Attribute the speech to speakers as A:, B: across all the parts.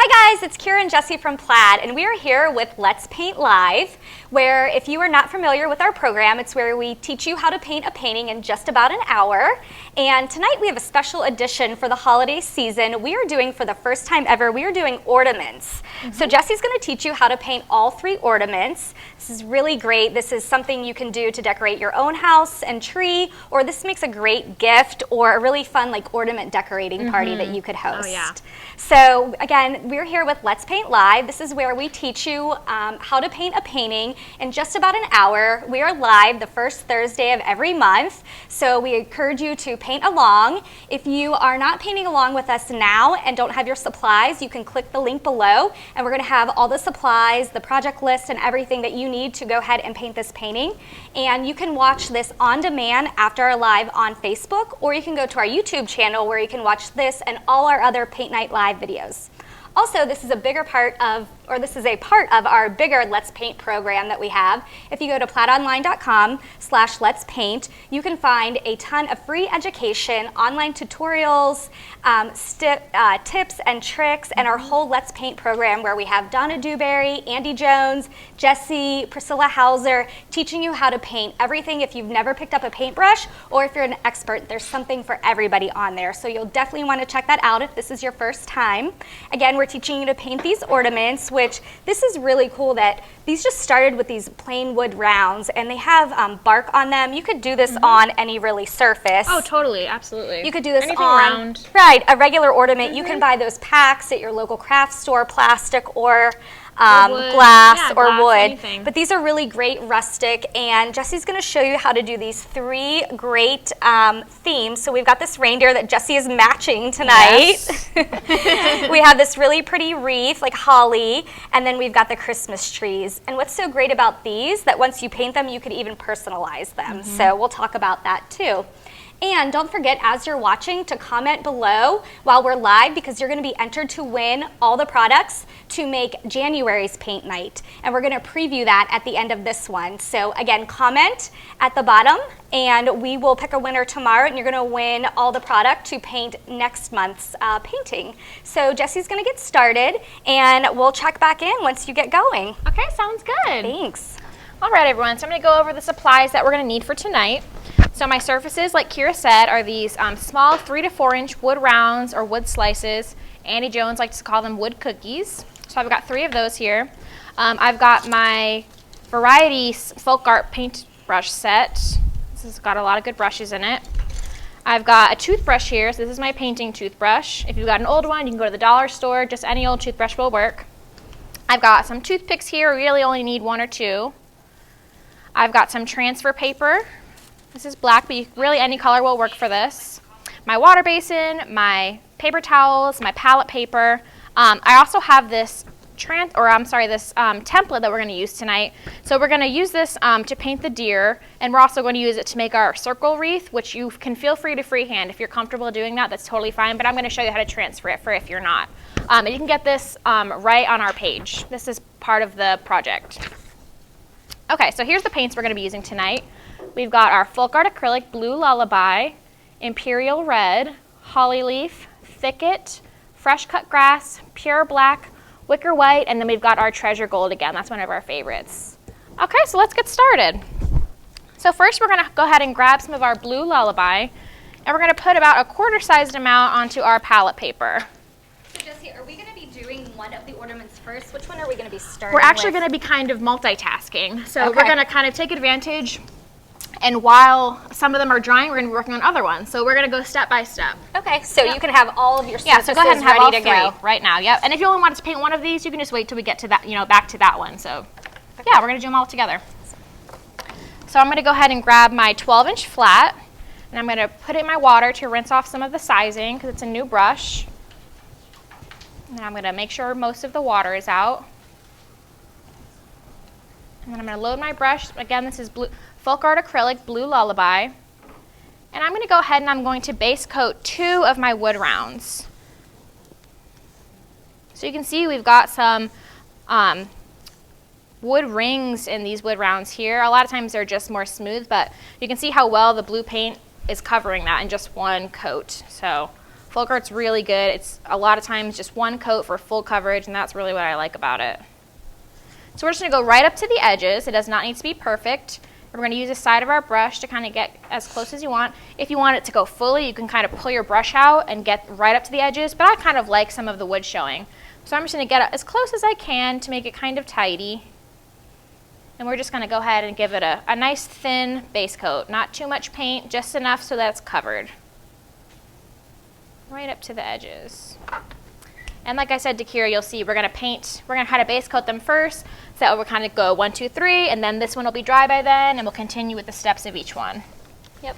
A: Hi guys, it's Kira and Jesse from Plaid, and we are here with Let's Paint Live, where if you are not familiar with our program, it's where we teach you how to paint a painting in just about an hour. And tonight we have a special edition for the holiday season. We are doing, for the first time ever, we are doing ornaments. So Jesse's going to teach you how to paint all 3 ornaments. This is really great. This is something you can do to decorate your own house and tree, or this makes a great gift or a really fun like ornament decorating party that you could host.
B: Oh, yeah.
A: So again, we're here with Let's Paint Live. This is where we teach you how to paint a painting in just about an hour. We are live the first Thursday of every month, so we encourage you to paint along. If you are not painting along with us now and don't have your supplies, you can click the link below, and we're going to have all the supplies, the project list, and everything that you need to go ahead and paint this painting. And you can watch this on demand after our live on Facebook, or you can go to our YouTube channel where you can watch this and all our other Paint Night Live videos. Also, this is a part of our bigger Let's Paint program that we have. If you go to plaidonline.com/Let's Paint, you can find a ton of free education, online tutorials, tips and tricks, and our whole Let's Paint program where we have Donna Dewberry, Andy Jones, Jesse, Priscilla Hauser teaching you how to paint everything. If you've never picked up a paintbrush or if you're an expert, there's something for everybody on there. So you'll definitely want to check that out if this is your first time. Again, we're teaching you to paint these ornaments, which this is really cool that these just started with these plain wood rounds, and they have bark on them. You could do this on any really surface.
B: Oh, totally, absolutely.
A: You could do this
B: anything
A: on
B: round.
A: Right, a regular ornament. You can buy those packs at your local craft store, plastic or glass or wood.
B: Anything.
A: But these are really great rustic, and Jesse's going to show you how to do these 3 great themes. So we've got this reindeer that Jesse is matching tonight.
B: Yes.
A: We have this really pretty wreath like holly, and then we've got the Christmas trees. And what's so great about these, that once you paint them, you could even personalize them. So we'll talk about that too. And don't forget, as you're watching, to comment below while we're live, because you're going to be entered to win all the products to make January's paint night. And we're going to preview that at the end of this one. So again, comment at the bottom, and we will pick a winner tomorrow, and you're going to win all the product to paint next month's painting. So Jesse's going to get started, and we'll check back in once you get going.
B: Okay, sounds good.
A: Thanks.
B: All right, everyone, so I'm going to go over the supplies that we're going to need for tonight. So my surfaces, like Kira said, are these small 3 to 4 inch wood rounds or wood slices. Andy Jones likes to call them wood cookies. So I've got 3 of those here. I've got my Variety Folk Art paintbrush set. This has got a lot of good brushes in it. I've got a toothbrush here. So this is my painting toothbrush. If you've got an old one, you can go to the dollar store. Just any old toothbrush will work. I've got some toothpicks here. We really only need 1 or 2. I've got some transfer paper. This is black, but really any color will work for this. My water basin, my paper towels, my palette paper. I also have this template that we're going to use tonight. So we're going to use this to paint the deer, and we're also going to use it to make our circle wreath, which you can feel free to freehand. If you're comfortable doing that, that's totally fine, but I'm going to show you how to transfer it for if you're not. And you can get this right on our page. This is part of the project. Okay, so here's the paints we're going to be using tonight. We've got our Folk Art Acrylic Blue Lullaby, Imperial Red, Holly Leaf, Thicket, Fresh Cut Grass, Pure Black, Wicker White, and then we've got our Treasure Gold again. That's one of our favorites. Okay, so let's get started. So first we're going to go ahead and grab some of our Blue Lullaby, and we're going to put about a quarter-sized amount onto our palette paper.
A: So Jesse, are we going to be doing one of the ornaments first? Which one are we going to be starting
B: We're actually
A: with?
B: going to be kind of multitasking. So
A: Okay.
B: we're going to kind of take advantage. And while some of them are drying, we're going to be working on other ones. So we're going to go step by step.
A: Okay, so you can have all of your surfaces
B: Yeah, so go ahead and have all
A: ready to
B: 3
A: go.
B: right now. Yep. And if you only want us to paint one of these, you can just wait till we get to that, back to that one. So yeah, we're going to do them all together. So I'm going to go ahead and grab my 12-inch flat, and I'm going to put it in my water to rinse off some of the sizing because it's a new brush. And I'm going to make sure most of the water is out. And then I'm going to load my brush. Again, this is Folk Art Acrylic Blue Lullaby. And I'm going to go ahead and I'm going to base coat 2 of my wood rounds. So you can see we've got some wood rings in these wood rounds here. A lot of times they're just more smooth, but you can see how well the blue paint is covering that in just one coat. So Folk art's really good. It's a lot of times just one coat for full coverage, and that's really what I like about it. So we're just gonna go right up to the edges. It does not need to be perfect. We're gonna use the side of our brush to kind of get as close as you want. If you want it to go fully, you can kind of pull your brush out and get right up to the edges, but I kind of like some of the wood showing. So I'm just gonna get as close as I can to make it kind of tidy. And we're just gonna go ahead and give it a nice thin base coat. Not too much paint, just enough so that it's covered. Right up to the edges. And like I said to Kira, you'll see we're gonna kind of base coat them first, so that we'll kind of go 1, 2, 3, and then this one will be dry by then, and we'll continue with the steps of each one.
A: Yep.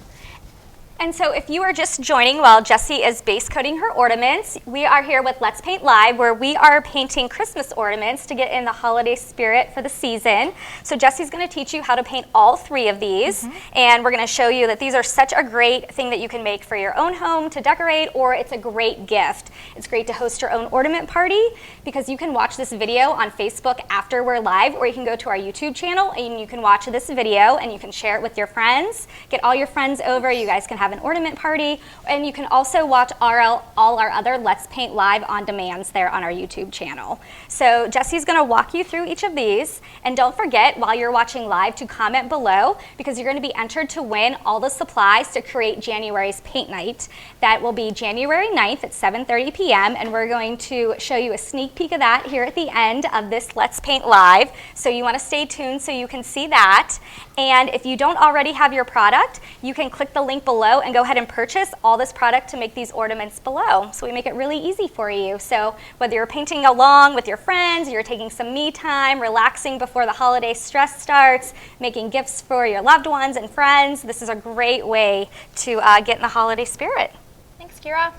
A: And so if you are just joining while Jessie is base coating her ornaments, we are here with Let's Paint Live, where we are painting Christmas ornaments to get in the holiday spirit for the season. So Jessie's going to teach you how to paint all 3 of these, and we're going to show you that these are such a great thing that you can make for your own home to decorate, or it's a great gift. It's great to host your own ornament party, because you can watch this video on Facebook after we're live, or you can go to our YouTube channel and you can watch this video and you can share it with your friends. Get all your friends over, you guys can have an ornament party, and you can also watch all our other Let's Paint Live on demands there on our YouTube channel. So Jessie's going to walk you through each of these, and don't forget while you're watching live to comment below, because you're going to be entered to win all the supplies to create January's paint night. That will be January 9th at 7:30 p.m. and we're going to show you a sneak peek of that here at the end of this Let's Paint Live. So you want to stay tuned so you can see that. And if you don't already have your product, you can click the link below and go ahead and purchase all this product to make these ornaments below. So we make it really easy for you. So whether you're painting along with your friends, you're taking some me time, relaxing before the holiday stress starts, making gifts for your loved ones and friends, this is a great way to get in the holiday spirit.
B: Thanks, Kira.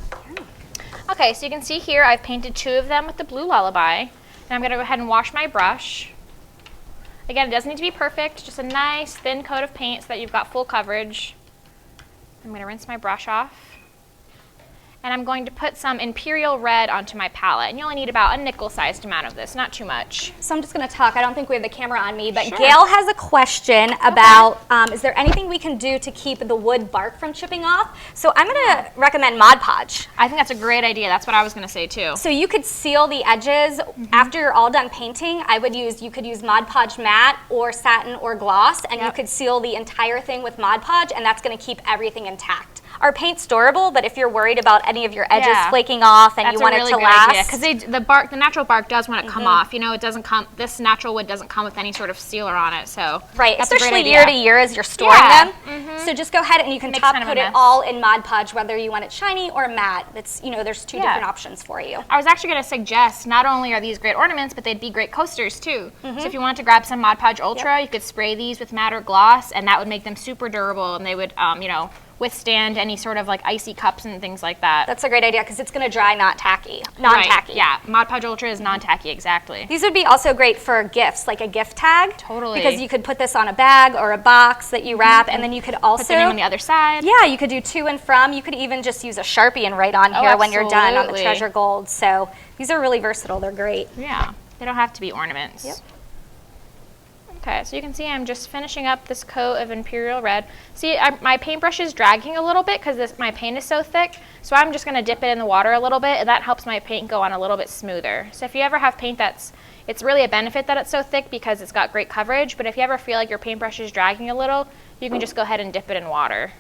B: Okay, so you can see here I've painted 2 of them with the blue lullaby, and I'm going to go ahead and wash my brush. Again, it doesn't need to be perfect, just a nice thin coat of paint so that you've got full coverage. I'm going to rinse my brush off. And I'm going to put some Imperial Red onto my palette. And you only need about a nickel-sized amount of this, not too much.
A: So I'm just going to talk. I don't think we have the camera on me, but
B: Sure.
A: Gail has a question about is there anything we can do to keep the wood bark from chipping off? So I'm going to recommend Mod Podge.
B: I think that's a great idea. That's what I was going to say too.
A: So you could seal the edges after you're all done painting. You could use Mod Podge matte or satin or gloss, and you could seal the entire thing with Mod Podge, and that's going to keep everything intact. Our paint's durable, but if you're worried about any of your edges flaking off and you want it to last,
B: because the natural bark does want to come off. You know, it doesn't come. This natural wood doesn't come with any sort of sealer on it, so that's
A: especially
B: a great
A: year to
B: idea.
A: year as you're storing them. So just go ahead and you can top coat it all in Mod Podge, whether you want it shiny or matte. It's there's 2 different options for you.
B: I was actually going to suggest not only are these great ornaments, but they'd be great coasters too. So if you wanted to grab some Mod Podge Ultra, you could spray these with matte or gloss, and that would make them super durable, and they would withstand any sort of like icy cups and things like that.
A: That's a great idea because it's going to dry non-tacky. Non-tacky.
B: Right, yeah, Mod Podge Ultra is non-tacky, exactly.
A: These would be also great for gifts, like a gift tag.
B: Totally.
A: Because you could put this on a bag or a box that you wrap, and then you could also
B: put the name on the other side.
A: Yeah, you could do to and from. You could even just use a Sharpie and write on here when you're done on the treasure gold. So these are really versatile. They're great.
B: Yeah, they don't have to be ornaments.
A: Yep.
B: Okay, so you can see I'm just finishing up this coat of Imperial Red. See, my paintbrush is dragging a little bit because my paint is so thick, so I'm just going to dip it in the water a little bit, and that helps my paint go on a little bit smoother. So if you ever have paint it's really a benefit that it's so thick because it's got great coverage, but if you ever feel like your paintbrush is dragging a little, you can just go ahead and dip it in water,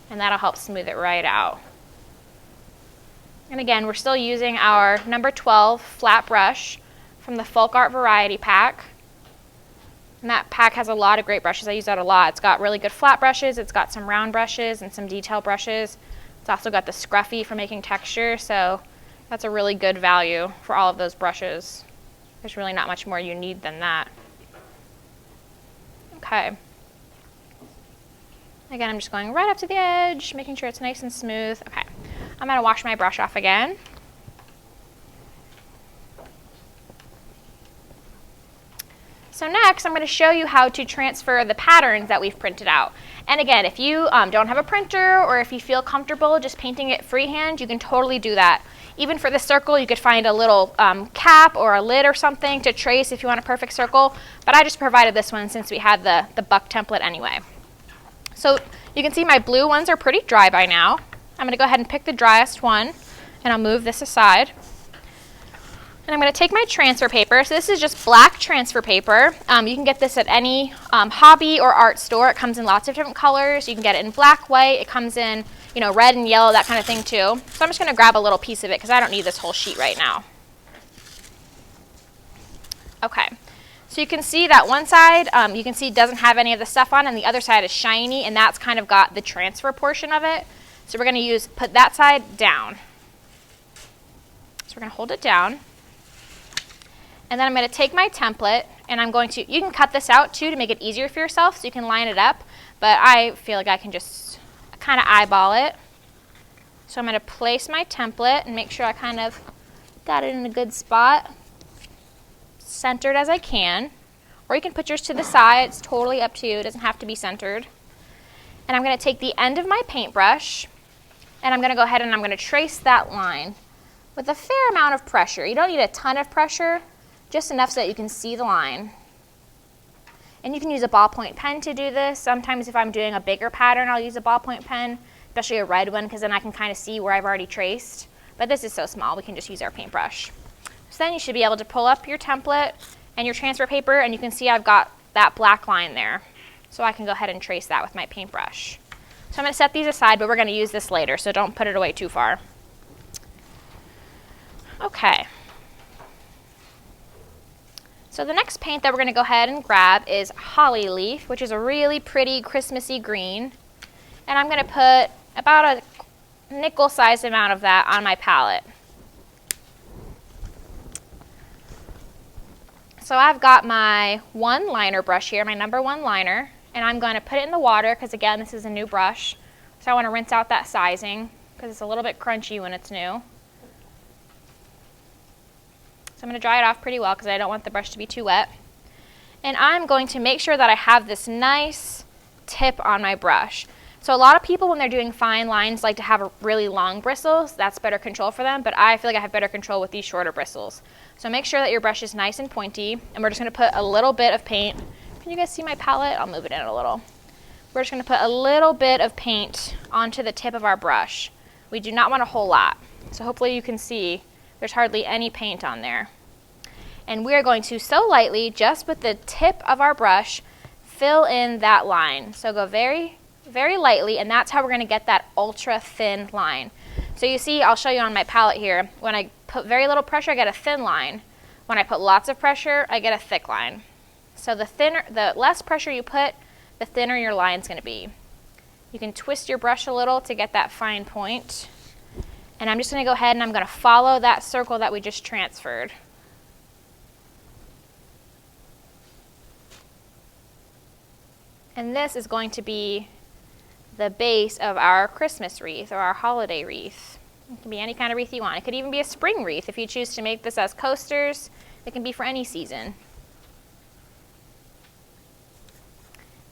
B: and that'll help smooth it right out. And again, we're still using our number 12 flat brush from the Folk Art Variety Pack. And that pack has a lot of great brushes. I use that a lot. It's got really good flat brushes. It's got some round brushes and some detail brushes. It's also got the scruffy for making texture. So that's a really good value for all of those brushes. There's really not much more you need than that. Okay. Again, I'm just going right up to the edge, making sure it's nice and smooth. Okay. I'm going to wash my brush off again. So next, I'm going to show you how to transfer the patterns that we've printed out. And again, if you don't have a printer or if you feel comfortable just painting it freehand, you can totally do that. Even for the circle, you could find a little cap or a lid or something to trace if you want a perfect circle. But I just provided this one since we had the buck template anyway. So you can see my blue ones are pretty dry by now. I'm going to go ahead and pick the driest one, and I'll move this aside. And I'm going to take my transfer paper. So this is just black transfer paper. You can get this at any hobby or art store. It comes in lots of different colors. You can get it in black, white. It comes in, you know, red and yellow, that kind of thing too. So I'm just going to grab a little piece of it because I don't need this whole sheet right now. Okay. So you can see that one side, you can see doesn't have any of the stuff on, and the other side is shiny, and that's kind of got the transfer portion of it. So we're going to put that side down. So we're going to hold it down. And then I'm going to take my template, and I'm going to, you can cut this out too to make it easier for yourself so you can line it up, but I feel like I can just kind of eyeball it. So I'm going to place my template and make sure I kind of got it in a good spot, centered as I can. Or you can put yours to the side, it's totally up to you, it doesn't have to be centered. And I'm going to take the end of my paintbrush, and I'm going to go ahead and I'm going to trace that line with a fair amount of pressure. You don't need a ton of pressure, just enough so that you can see the line. And you can use a ballpoint pen to do this. Sometimes if I'm doing a bigger pattern, I'll use a ballpoint pen, especially a red one, because then I can kind of see where I've already traced. But this is so small, we can just use our paintbrush. So then you should be able to pull up your template and your transfer paper, and you can see I've got that black line there. So I can go ahead and trace that with my paintbrush. So I'm going to set these aside, but we're going to use this later, so don't put it away too far. Okay. So the next paint that we're going to go ahead and grab is Holly Leaf, which is a really pretty Christmassy green. And I'm going to put about a nickel-sized amount of that on my palette. So I've got my one liner brush here, my number one liner, and I'm going to put it in the water because, again, this is a new brush. So I want to rinse out that sizing because it's a little bit crunchy when it's new. So I'm going to dry it off pretty well because I don't want the brush to be too wet. And I'm going to make sure that I have this nice tip on my brush. So a lot of people when they're doing fine lines like to have really long bristles. That's better control for them, but I feel like I have better control with these shorter bristles. So make sure that your brush is nice and pointy, and we're just going to put a little bit of paint. Can you guys see my palette? I'll move it in a little. We're just going to put a little bit of paint onto the tip of our brush. We do not want a whole lot. So hopefully you can see there's hardly any paint on there. And we are going to so lightly, just with the tip of our brush, fill in that line. So go very, very lightly, and that's how we're going to get that ultra thin line. So you see, I'll show you on my palette here, when I put very little pressure, I get a thin line. When I put lots of pressure, I get a thick line. So the less pressure you put, the thinner your line's going to be. You can twist your brush a little to get that fine point. And I'm just going to go ahead and I'm going to follow that circle that we just transferred. And this is going to be the base of our Christmas wreath or our holiday wreath. It can be any kind of wreath you want. It could even be a spring wreath if you choose to make this as coasters. It can be for any season.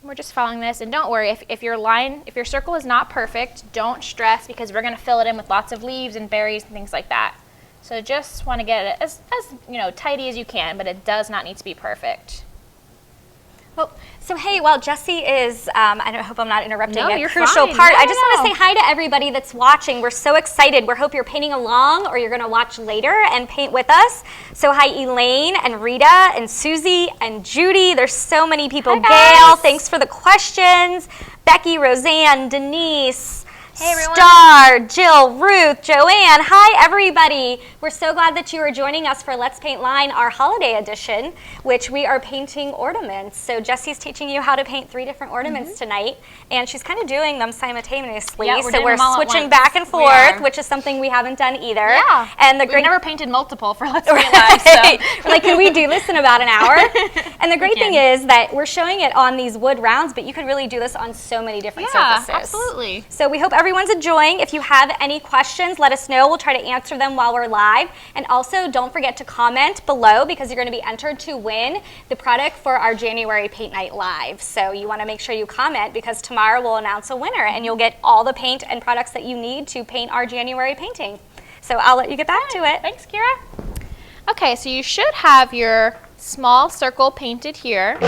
B: We're just following this, and don't worry, if your circle is not perfect, don't stress because we're going to fill it in with lots of leaves and berries and things like that. So just want to get it as tidy as you can, but it does not need to be perfect.
A: Well, so hey, while Jessie is, I hope I'm not interrupting
B: a
A: crucial
B: fine.
A: part.
B: No,
A: I just want to
B: no.
A: say hi to everybody that's watching. We're so excited. We hope you're painting along or you're going to watch later and paint with us. So hi Elaine and Rita and Susie and Judy. There's so many people.
B: Hi,
A: Gail, thanks for the questions. Becky, Roseanne, Denise.
B: Hey, everyone.
A: Star, Jill, Ruth, Joanne, hi everybody. We're so glad that you are joining us for Let's Paint Line, our holiday edition, which we are painting ornaments. So Jessie's teaching you how to paint 3 different ornaments tonight, and she's kind of doing them simultaneously.
B: Yeah,
A: so we're switching back and
B: We are.
A: forth, which is something we haven't done either.
B: Yeah,
A: and
B: we've never painted multiple for Let's Paint Live, so.
A: We're like, can we do this in about an hour? And the great thing is that we're showing it on these wood rounds, but you could really do this on so many different surfaces.
B: Absolutely.
A: So we hope everyone's enjoying. If you have any questions, let us know. We'll try to answer them while we're live. And also, don't forget to comment below because you're going to be entered to win the product for our January Paint Night Live. So you want to make sure you comment because tomorrow we'll announce a winner and you'll get all the paint and products that you need to paint our January painting. So I'll let you get back to it.
B: Thanks, Kira. Okay, so you should have your small circle painted here.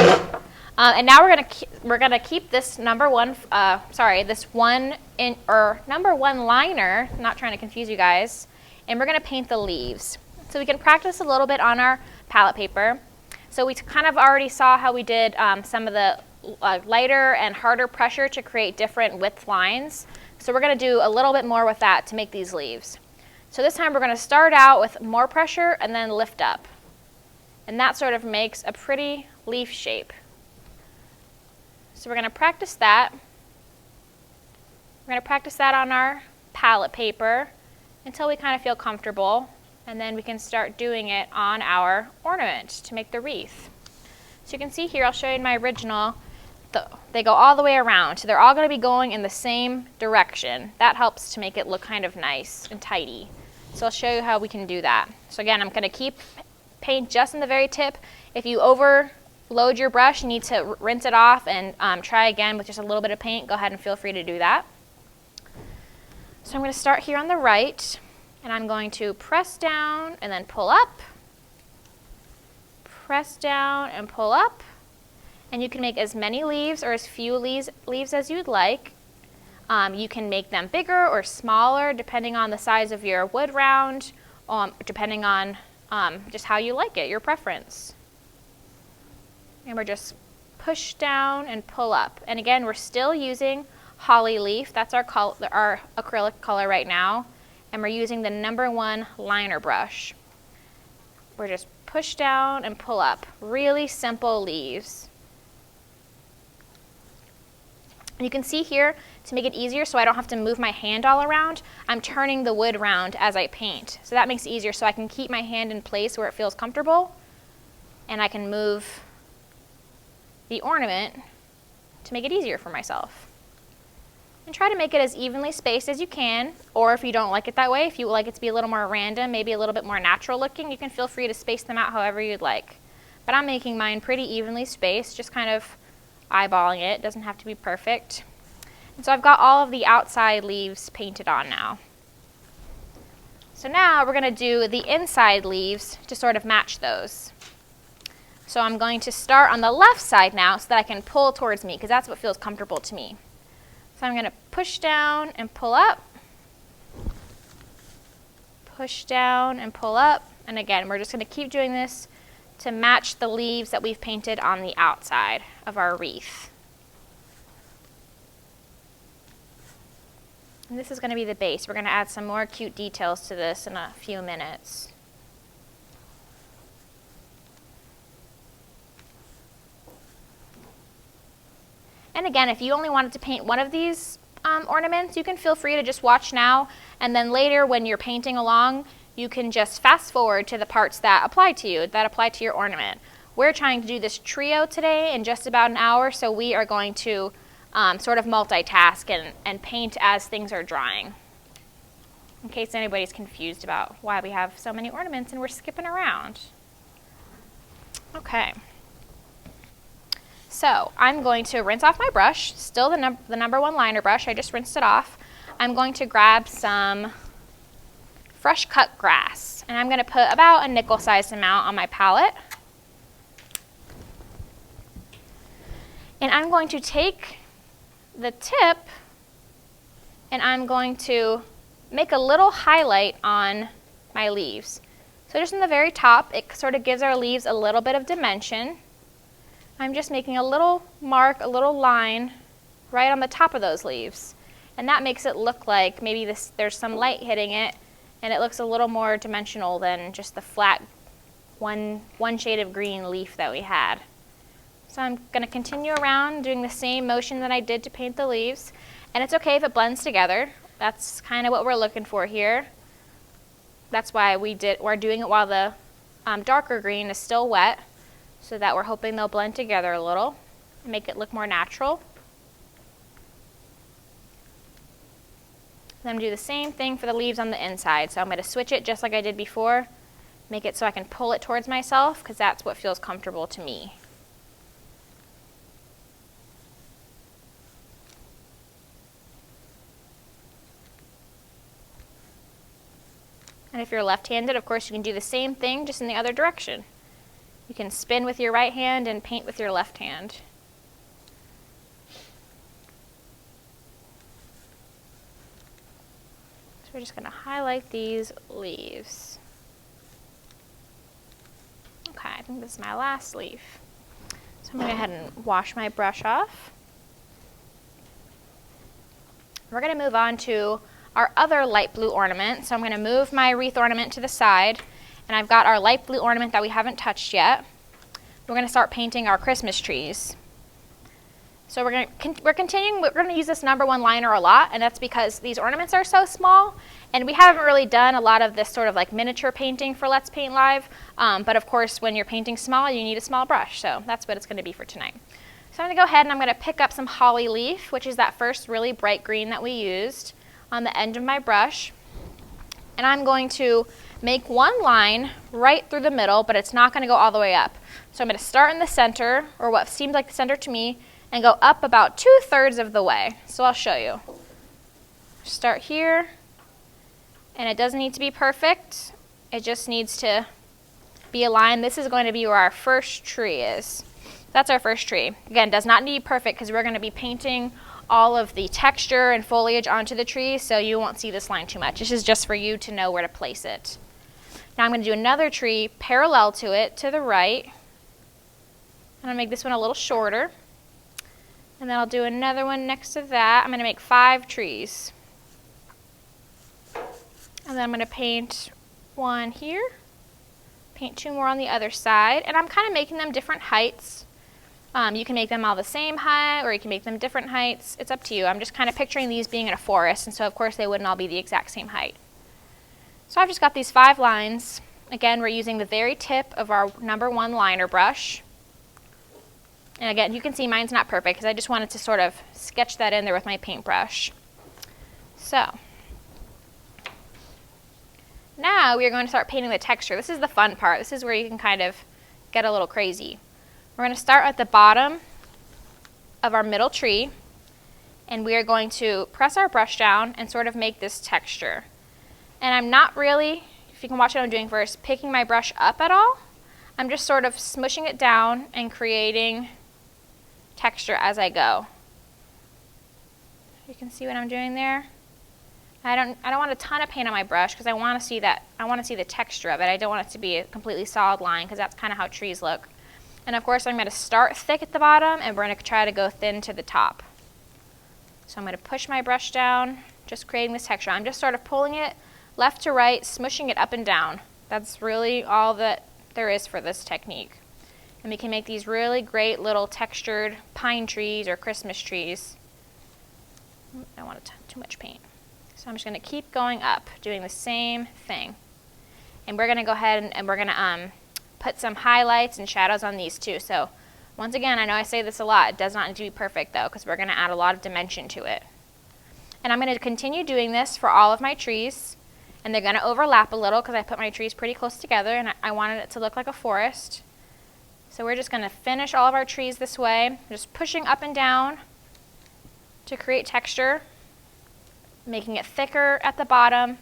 B: And now we're gonna keep this number one liner. Not trying to confuse you guys. And we're gonna paint the leaves. So we can practice a little bit on our palette paper. So we kind of already saw how we did some of the lighter and harder pressure to create different width lines. So we're gonna do a little bit more with that to make these leaves. So this time we're gonna start out with more pressure and then lift up. And that sort of makes a pretty leaf shape. So we're gonna practice that. We're gonna practice that on our palette paper until we kind of feel comfortable. And then we can start doing it on our ornament to make the wreath. So you can see here, I'll show you in my original, they go all the way around. So they're all going to be going in the same direction. That helps to make it look kind of nice and tidy. So I'll show you how we can do that. So again, I'm going to keep paint just in the very tip. If you overload your brush, you need to rinse it off and try again with just a little bit of paint. Go ahead and feel free to do that. So I'm going to start here on the right. And I'm going to press down and then pull up, press down and pull up. And you can make as many leaves or as few leaves as you'd like. You can make them bigger or smaller depending on the size of your wood round, depending on just how you like it, your preference. And we're just push down and pull up. And again, we're still using Holly Leaf. That's our acrylic color right now. And we're using the number 1 liner brush. We're just push down and pull up. Really simple leaves. And you can see here, to make it easier so I don't have to move my hand all around, I'm turning the wood around as I paint. So that makes it easier so I can keep my hand in place where it feels comfortable. And I can move the ornament to make it easier for myself. And try to make it as evenly spaced as you can, or if you don't like it that way, if you would like it to be a little more random, maybe a little bit more natural looking, you can feel free to space them out however you'd like. But I'm making mine pretty evenly spaced, just kind of eyeballing it. It doesn't have to be perfect. And so I've got all of the outside leaves painted on now. So now we're going to do the inside leaves to sort of match those. So I'm going to start on the left side now so that I can pull towards me, because that's what feels comfortable to me. So I'm going to push down and pull up, push down and pull up. And again, we're just going to keep doing this to match the leaves that we've painted on the outside of our wreath. And this is going to be the base. We're going to add some more cute details to this in a few minutes. And again, if you only wanted to paint one of these ornaments, you can feel free to just watch now, and then later when you're painting along, you can just fast forward to the parts that apply to you, that apply to your ornament. We're trying to do this trio today in just about an hour, so we are going to sort of multitask and paint as things are drying, in case anybody's confused about why we have so many ornaments and we're skipping around. Okay. So I'm going to rinse off my brush, still the number 1 liner brush. I just rinsed it off. I'm going to grab some fresh cut grass, and I'm going to put about a nickel-sized amount on my palette. And I'm going to take the tip and I'm going to make a little highlight on my leaves. So just in the very top, it sort of gives our leaves a little bit of dimension. I'm just making a little mark, a little line right on the top of those leaves. And that makes it look like maybe there's some light hitting it, and it looks a little more dimensional than just the flat one shade of green leaf that we had. So I'm going to continue around doing the same motion that I did to paint the leaves. And it's okay if it blends together. That's kind of what we're looking for here. That's why we're doing it while the darker green is still wet, so that we're hoping they'll blend together a little and make it look more natural. Then I'm going to do the same thing for the leaves on the inside. So I'm going to switch it just like I did before, make it so I can pull it towards myself, because that's what feels comfortable to me. And if you're left-handed, of course, you can do the same thing, just in the other direction. You can spin with your right hand and paint with your left hand. So we're just going to highlight these leaves. Okay, I think this is my last leaf. So I'm going to go ahead and wash my brush off. We're going to move on to our other light blue ornament. So I'm going to move my wreath ornament to the side, and I've got our light blue ornament that we haven't touched yet. We're going to start painting our Christmas trees. So we're going to use this #1 liner a lot, and that's because these ornaments are so small, and we haven't really done a lot of this sort of like miniature painting for Let's Paint Live. But of course, when you're painting small, you need a small brush, so that's what it's going to be for tonight. So I'm going to go ahead and I'm going to pick up some holly leaf, which is that first really bright green that we used, on the end of my brush. And I'm going to make one line right through the middle, but it's not going to go all the way up. So I'm going to start in the center, or what seems like the center to me, and go up about 2/3 of the way. So I'll show you. Start here, and it doesn't need to be perfect. It just needs to be aligned. This is going to be where our first tree is. That's our first tree. Again, does not need to be perfect because we're going to be painting all of the texture and foliage onto the tree, so you won't see this line too much. This is just for you to know where to place it. Now I'm going to do another tree parallel to it, to the right. I'm going to make this one a little shorter. And then I'll do another one next to that. I'm going to make 5 trees. And then I'm going to paint one here. Paint 2 more on the other side. And I'm kind of making them different heights. You can make them all the same height, or you can make them different heights. It's up to you. I'm just kind of picturing these being in a forest, and so of course they wouldn't all be the exact same height. So I've just got these 5 lines. Again, we're using the very tip of our #1 liner brush. And again, you can see mine's not perfect because I just wanted to sort of sketch that in there with my paintbrush. So now we are going to start painting the texture. This is the fun part. This is where you can kind of get a little crazy. We're going to start at the bottom of our middle tree, and we are going to press our brush down and sort of make this texture. And I'm not really, if you can watch what I'm doing first, picking my brush up at all. I'm just sort of smushing it down and creating texture as I go. You can see what I'm doing there. I don't want a ton of paint on my brush because I want to see the texture of it. I don't want it to be a completely solid line because that's kind of how trees look. And of course I'm going to start thick at the bottom, and we're going to try to go thin to the top. So I'm going to push my brush down, just creating this texture. I'm just sort of pulling it left to right, smushing it up and down. That's really all that there is for this technique. And we can make these really great little textured pine trees or Christmas trees. I don't want too much paint. So I'm just going to keep going up, doing the same thing. And we're going to go ahead and we're going to put some highlights and shadows on these too. So once again, I know I say this a lot, it does not need to be perfect though, because we're going to add a lot of dimension to it. And I'm going to continue doing this for all of my trees, and they're going to overlap a little because I put my trees pretty close together, and I wanted it to look like a forest. So we're just going to finish all of our trees this way, just pushing up and down to create texture, making it thicker at the bottom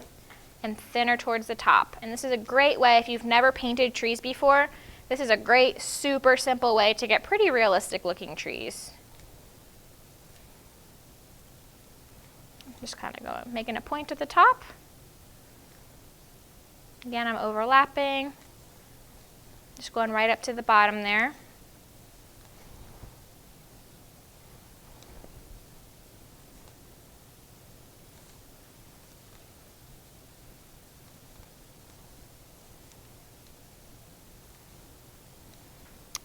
B: and thinner towards the top. And this is a great way, if you've never painted trees before, this is a great, super simple way to get pretty realistic looking trees. Just kind of go, making a point at the top. Again, I'm overlapping, just going right up to the bottom there.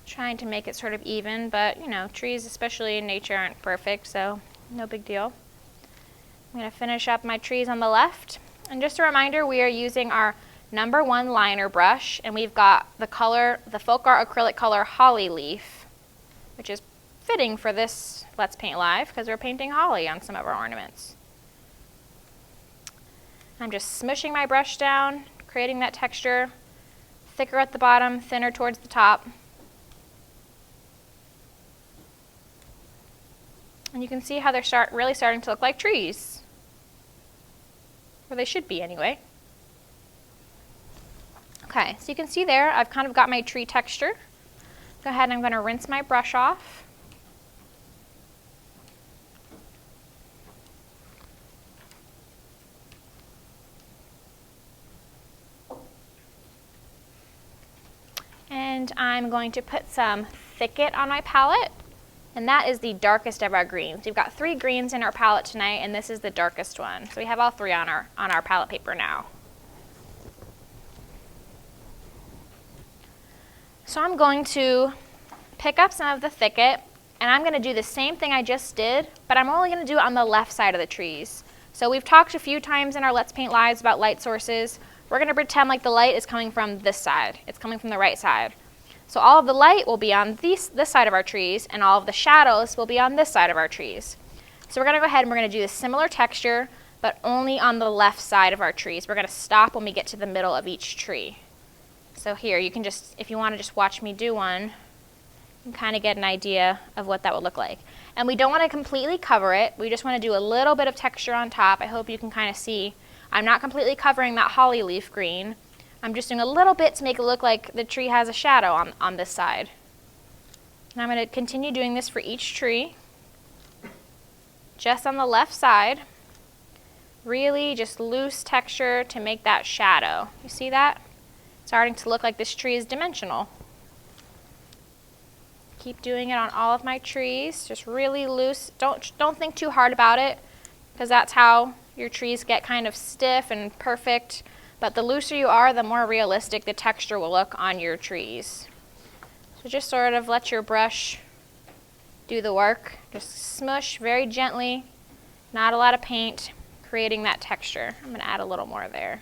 B: Trying to make it sort of even, but you know, trees, especially in nature, aren't perfect, so no big deal. I'm going to finish up my trees on the left. And just a reminder, we are using our #1 liner brush, and we've got the color, the Folk Art acrylic color Holly Leaf, which is fitting for this Let's Paint Live because we're painting holly on some of our ornaments. I'm just smushing my brush down, creating that texture, thicker at the bottom, thinner towards the top. And you can see how they're really starting to look like trees. Or they should be anyway. Okay, so you can see there, I've kind of got my tree texture. Go ahead and I'm going to rinse my brush off. I'm going to put some thicket on my palette, and that is the darkest of our greens. We've got 3 greens in our palette tonight, and this is the darkest one. So we have all 3 on our palette paper now. So I'm going to pick up some of the thicket, and I'm going to do the same thing I just did, but I'm only going to do it on the left side of the trees. So we've talked a few times in our Let's Paint Lives about light sources. We're going to pretend like the light is coming from this side. It's coming from the right side. So all of the light will be on this side of our trees, and all of the shadows will be on this side of our trees. So we're going to go ahead and we're going to do a similar texture, but only on the left side of our trees. We're going to stop when we get to the middle of each tree. So here, you can just, if you want to just watch me do one, you can kind of get an idea of what that would look like. And we don't want to completely cover it. We just want to do a little bit of texture on top. I hope you can kind of see. I'm not completely covering that holly leaf green. I'm just doing a little bit to make it look like the tree has a shadow on this side. And I'm going to continue doing this for each tree. Just on the left side. Really just loose texture to make that shadow. You see that? Starting to look like this tree is dimensional. Keep doing it on all of my trees, just really loose. Don't think too hard about it, because that's how your trees get kind of stiff and perfect. But the looser you are, the more realistic the texture will look on your trees. So just sort of let your brush do the work. Just smush very gently, not a lot of paint, creating that texture. I'm going to add a little more there.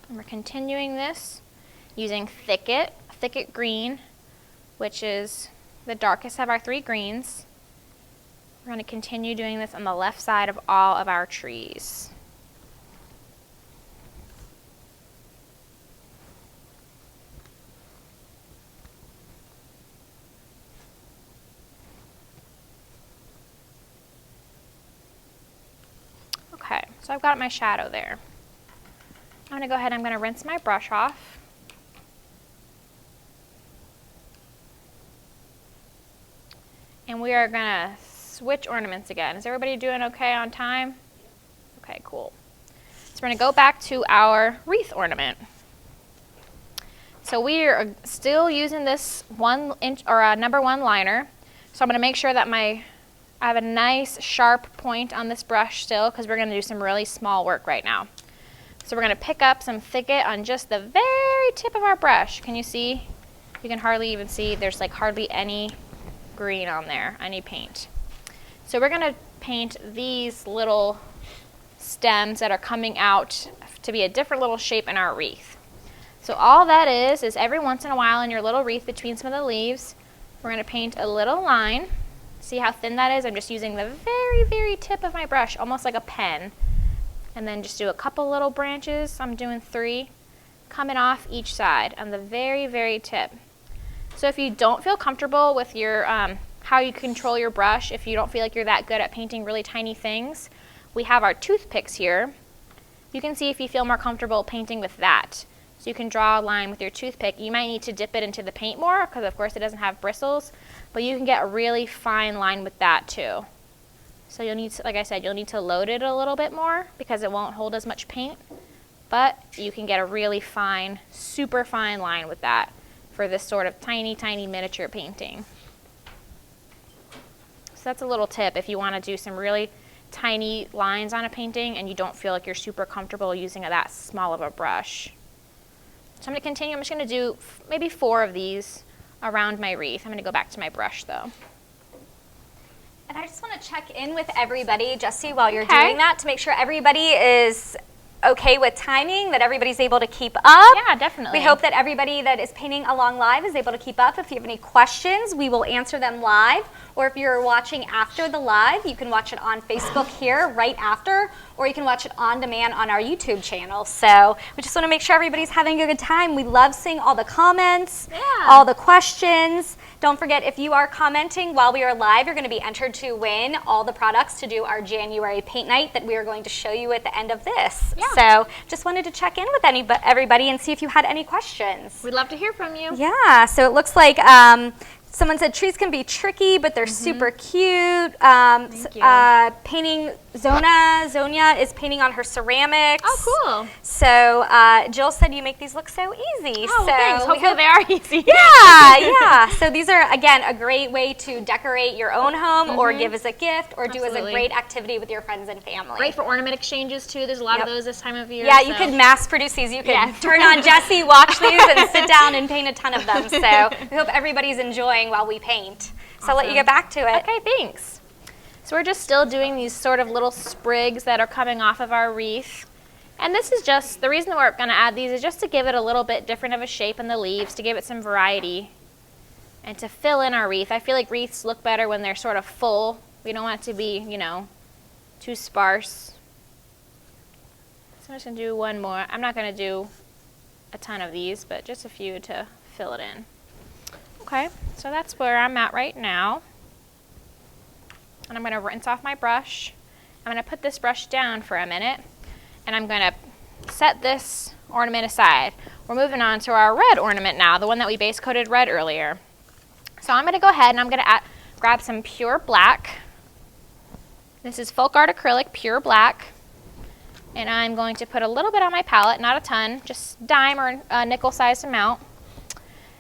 B: And we're continuing this using thicket green, which is the darkest of our 3 greens. We're going to continue doing this on the left side of all of our trees. Okay, so I've got my shadow there. I'm going to go ahead and I'm going to rinse my brush off. And we are going to switch ornaments again. Is everybody doing okay on time? Okay, cool. So we're going to go back to our wreath ornament. So we are still using this 1 inch or number 1 liner. So I'm going to make sure that I have a nice sharp point on this brush still, because we're going to do some really small work right now. So we're going to pick up some thicket on just the very tip of our brush. Can you see? You can hardly even see. There's like hardly any green on there, any paint. So we're going to paint these little stems that are coming out to be a different little shape in our wreath. So all that is every once in a while in your little wreath between some of the leaves, we're going to paint a little line. See how thin that is? I'm just using the very, very tip of my brush, almost like a pen. And then just do a couple little branches. I'm doing 3 coming off each side on the very, very tip. So if you don't feel comfortable with your how you control your brush, if you don't feel like you're that good at painting really tiny things, we have our toothpicks here. You can see if you feel more comfortable painting with that. So you can draw a line with your toothpick. You might need to dip it into the paint more, because of course it doesn't have bristles, but you can get a really fine line with that too. So you'll need to, like I said, you'll need to load it a little bit more because it won't hold as much paint, but you can get a really fine, super fine line with that for this sort of tiny, tiny miniature painting. So that's a little tip if you want to do some really tiny lines on a painting and you don't feel like you're super comfortable using that small of a brush. So I'm going to continue. I'm just going to do maybe 4 of these around my wreath. I'm going to go back to my brush though.
A: And I just want to check in with everybody, Jesse, while you're doing that, to make sure everybody is okay with timing, that everybody's able to keep up.
B: Yeah, definitely.
A: We hope that everybody that is painting along live is able to keep up. If you have any questions, we will answer them live. Or if you're watching after the live, you can watch it on Facebook here right after, or you can watch it on demand on our YouTube channel. So we just want to make sure everybody's having a good time. We love seeing all the comments, all the questions. Don't forget, if you are commenting while we are live, you're going to be entered to win all the products to do our January paint night that we are going to show you at the end of this. Yeah. So just wanted to check in with everybody and see if you had any questions.
B: We'd love to hear from you.
A: Yeah, so it looks like Someone said trees can be tricky, but they're super cute.
B: Thank you.
A: Painting, Zonia is painting on her ceramics.
B: Oh, cool.
A: So Jill said you make these look so easy.
B: Oh,
A: so
B: thanks. Hopefully they are easy.
A: Yeah. So these are, again, a great way to decorate your own home or give as a gift or do as a great activity with your friends and family.
B: Great for ornament exchanges, too. There's a lot of those this time of year.
A: Yeah, you could mass produce these. You could turn on Jessie, watch these, and sit down and paint a ton of them. So we hope everybody's enjoying while we paint. So I'll let you get back to it.
B: Okay, thanks. So we're just still doing these sort of little sprigs that are coming off of our wreath. And this is just, the reason we're going to add these is just to give it a little bit different of a shape in the leaves, to give it some variety, and to fill in our wreath. I feel like wreaths look better when they're sort of full. We don't want it to be, you know, too sparse. So I'm just going to do one more. I'm not going to do a ton of these, but just a few to fill it in. Okay, so that's where I'm at right now. And I'm going to rinse off my brush. I'm going to put this brush down for a minute, and I'm going to set this ornament aside. We're moving on to our red ornament now, the one that we base coated red earlier. So I'm going to go ahead and I'm going to grab some pure black. This is Folk Art Acrylic Pure Black. And I'm going to put a little bit on my palette, not a ton, just dime or a nickel-sized amount.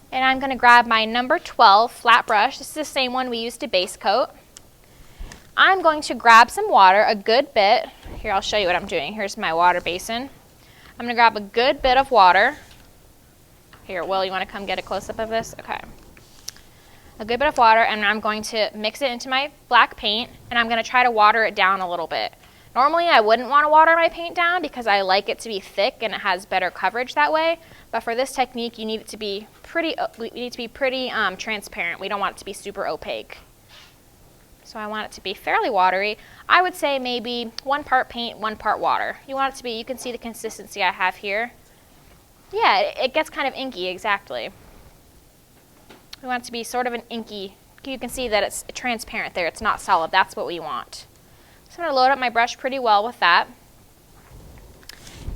B: And I'm going to grab my number 12 flat brush. This is the same one we used to base coat. I'm going to grab some water, a good bit. Here, I'll show you what I'm doing. Here's my water basin. I'm going to grab a good bit of water. Here, Will, you want to come get a close-up of this? Okay. A good bit of water, and I'm going to mix it into my black paint, and I'm going to try to water it down a little bit. Normally, I wouldn't want to water my paint down because I like it to be thick and it has better coverage that way. But for this technique, you need it to be pretty transparent. We don't want it to be super opaque. So I want it to be fairly watery. I would say maybe 1 part paint, 1 part water. You want it to be, you can see the consistency I have here. Yeah, it gets kind of inky, exactly. We want it to be sort of an inky. You can see that it's transparent there. It's not solid. That's what we want. So I'm going to load up my brush pretty well with that.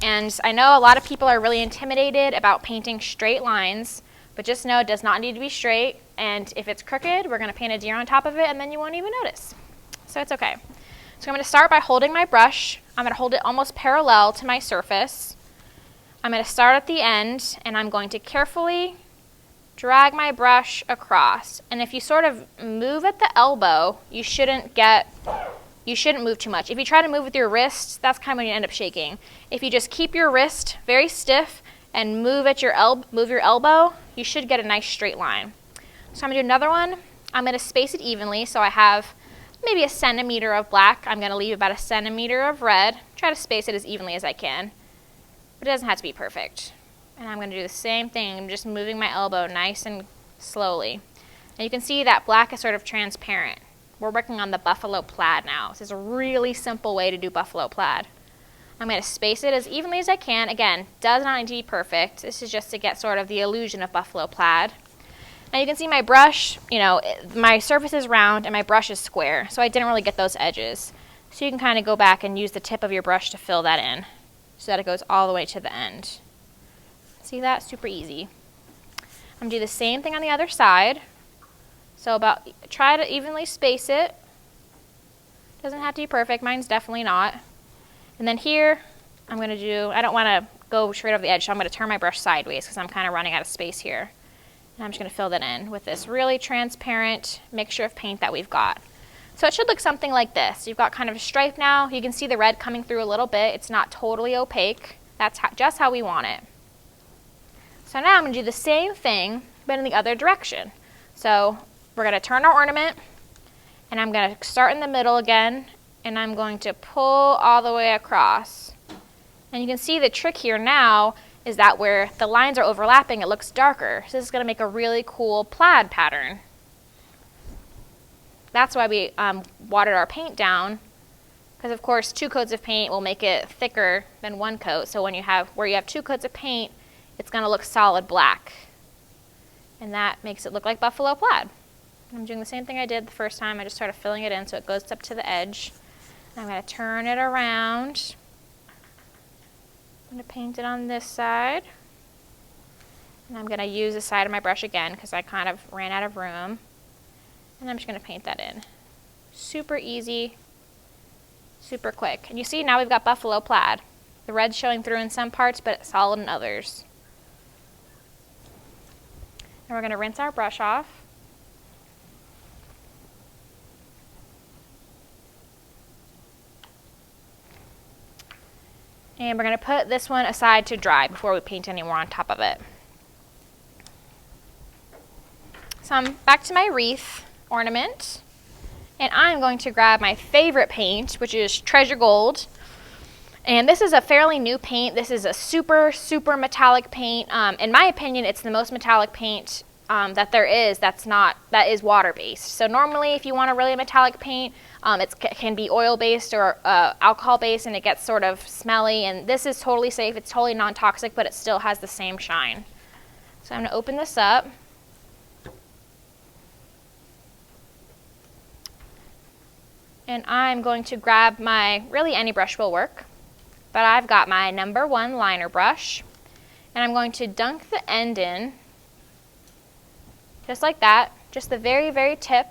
B: And I know a lot of people are really intimidated about painting straight lines, but just know it does not need to be straight. And if it's crooked, we're going to paint a deer on top of it, and then you won't even notice. So it's okay. So I'm going to start by holding my brush. I'm going to hold it almost parallel to my surface. I'm going to start at the end, and I'm going to carefully drag my brush across. And if you sort of move at the elbow, you shouldn't move too much. If you try to move with your wrist, that's kind of when you end up shaking. If you just keep your wrist very stiff and move at your elbow, you should get a nice straight line. So I'm going to do another one. I'm going to space it evenly, so I have maybe 1 centimeter of black. I'm going to leave about 1 centimeter of red. Try to space it as evenly as I can, but it doesn't have to be perfect. And I'm going to do the same thing. I'm just moving my elbow nice and slowly. And you can see that black is sort of transparent. We're working on the buffalo plaid now. This is a really simple way to do buffalo plaid. I'm going to space it as evenly as I can. Again, does not need to be perfect. This is just to get sort of the illusion of buffalo plaid. Now you can see my brush, you know, my surface is round and my brush is square, so I didn't really get those edges. So you can kind of go back and use the tip of your brush to fill that in so that it goes all the way to the end. See that? Super easy. I'm going to do the same thing on the other side. So try to evenly space it. Doesn't have to be perfect. Mine's definitely not. And then here, I'm going to do, I don't want to go straight over the edge, so I'm going to turn my brush sideways because I'm kind of running out of space here. And I'm just going to fill that in with this really transparent mixture of paint that we've got. So it should look something like this. You've got kind of a stripe now. You can see the red coming through a little bit. It's not totally opaque. That's just how we want it. So now I'm going to do the same thing, but in the other direction. So we're going to turn our ornament, and I'm going to start in the middle again, and I'm going to pull all the way across. And you can see the trick here now is that where the lines are overlapping, it looks darker. So this is going to make a really cool plaid pattern. That's why we watered our paint down, because of course 2 coats of paint will make it thicker than 1 coat. So when you have 2 coats of paint, it's going to look solid black. And that makes it look like buffalo plaid. I'm doing the same thing I did the first time. I just started filling it in so it goes up to the edge. I'm going to turn it around. I'm going to paint it on this side. And I'm going to use the side of my brush again because I kind of ran out of room. And I'm just going to paint that in. Super easy, super quick. And you see now we've got buffalo plaid. The red's showing through in some parts, but it's solid in others. And we're going to rinse our brush off. And we're going to put this one aside to dry before we paint any more on top of it. So I'm back to my wreath ornament. And I'm going to grab my favorite paint, which is Treasure Gold. And this is a fairly new paint. This is a super, super metallic paint. In my opinion, it's the most metallic paint that there is that is water-based. So normally, if you want a really metallic paint, it can be oil-based or alcohol-based, and it gets sort of smelly. And this is totally safe. It's totally non-toxic, but it still has the same shine. So I'm going to open this up. And I'm going to grab really any brush will work, but I've got my number 1 liner brush, and I'm going to dunk the end in, just like that, just the very, very tip,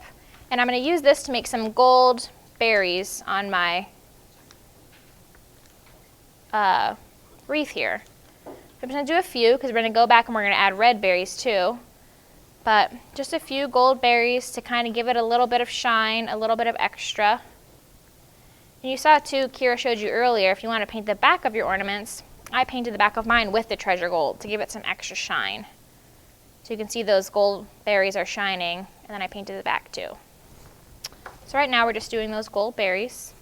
B: and I'm going to use this to make some gold berries on my wreath here. I'm just going to do a few, because we're going to go back and we're going to add red berries too, but just a few gold berries to kind of give it a little bit of shine, a little bit of extra. And you saw too, Kira showed you earlier, if you want to paint the back of your ornaments, I painted the back of mine with the Treasure Gold to give it some extra shine. So you can see those gold berries are shining, and then I painted the back too. So right now we're just doing those gold berries.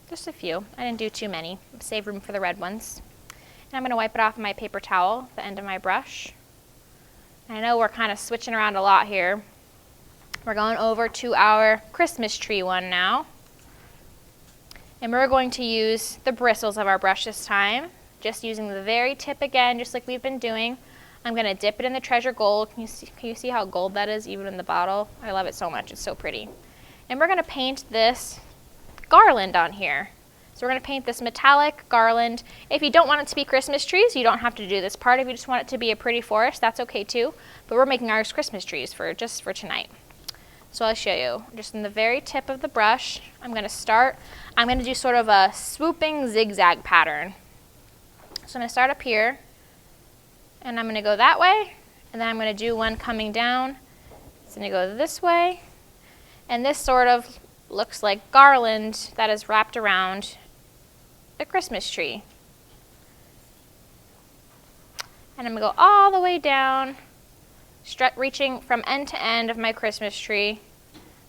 B: Just a few. I didn't do too many. Save room for the red ones. And I'm going to wipe it off my paper towel, the end of my brush. And I know we're kind of switching around a lot here. We're going over to our Christmas tree one now. And we're going to use the bristles of our brush this time. Just using the very tip again, just like we've been doing. I'm going to dip it in the Treasure Gold. Can you see how gold that is, even in the bottle? I love it so much. It's so pretty. And we're going to paint this garland on here. So we're going to paint this metallic garland. If you don't want it to be Christmas trees, you don't have to do this part. If you just want it to be a pretty forest, that's okay too. But we're making ours Christmas trees just for tonight. So I'll show you. Just in the very tip of the brush, I'm going to do sort of a swooping zigzag pattern. So I'm going to start up here, and I'm going to go that way, and then I'm going to do one coming down. It's going to go this way, and this sort of looks like garland that is wrapped around the Christmas tree. And I'm going to go all the way down, reaching from end to end of my Christmas tree